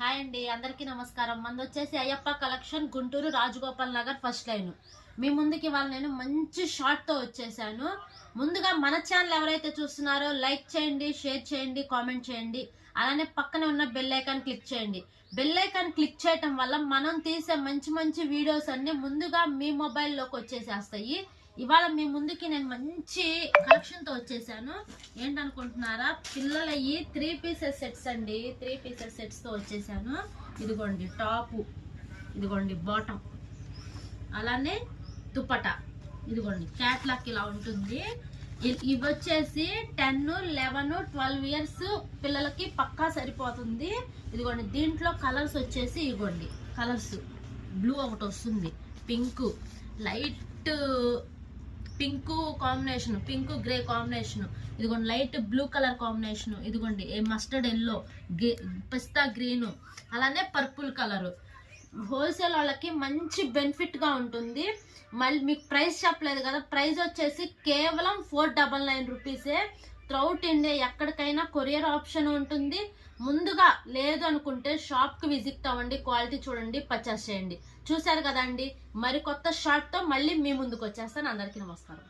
Hi అండి, అందరికీ నమస్కారం. మంది వచ్చేసి Ayyappa collection, Guntur, Rajagopal Nagar, first line. మీ ముందుకి ఇవాళ నేను మంచి షార్ట్ తో వచ్చేసాను. ముందుగా మన ఛానల్ ఎవరైతే చూస్తున్నారో లైక్ చేయండి, షేర్ చేయండి, కామెంట్ చేయండి. అలానే పక్కనే ఉన్న బెల్ ఐకాన్ క్లిక్ చేయండి. బెల్ ఐకాన్ క్లిక్ చేయటం వల్ల మనం తీసే మంచి మంచి వీడియోస్ అన్ని ముందుగా మీ మొబైల్లోకి వచ్చేసేస్తాయి. ఇవాళ మీ ముందుకి నేను మంచి కలెక్షన్ తో వచ్చేసాను. ఏంటనుకుంటున్నారా, పిల్లలయ్యి 3 పీసెస్ సెట్స్ అండి. 3 పీసెస్ సెట్స్ తో వచ్చేసాను. ఇదిగోండి టాపు, ఇదిగోండి బాటమ్, అలానే దుపట్టా, ఇదిగోండి క్యాట్లాక్ ఇలా ఉంటుంది. ఇవి వచ్చేసి 10, 11, 12 ఇయర్స్ పిల్లలకి పక్కా సరిపోతుంది. ఇదిగోండి దీంట్లో కలర్స్ వచ్చేసి ఇదిగోండి కలర్స్, బ్లూ ఒకటి వస్తుంది, pink, light pink combination, pink grey combination, ఇదిగోండి లైట్ బ్లూ కలర్ కాంబినేషన్, ఇదిగోండి మస్టర్డ్ ఎల్లో, పిస్తా గ్రీన్, అలానే పర్పుల్ కలర్. హోల్సేల్ వాళ్ళకి మంచి బెనిఫిట్ గా ఉంటుంది. మళ్ళీ మీకు ప్రైస్ చెప్పలేదు కదా, ప్రైస్ వచ్చేసి కేవలం 499 రూపీసే. త్రౌట్ ఇండియా ఎక్కడికైనా కొరియర్ ఆప్షన్ ఉంటుంది. ముందుగా లేదు అనుకుంటే షాప్ కి విజిట్ అవ్వండి, క్వాలిటీ చూడండి, పర్చేస్ చేయండి. చూసారు కదండి, మరి కొత్త షార్ట్ తో మళ్ళీ మీ ముందుకు వచ్చేస్తాను. అందరికీ నమస్కారం.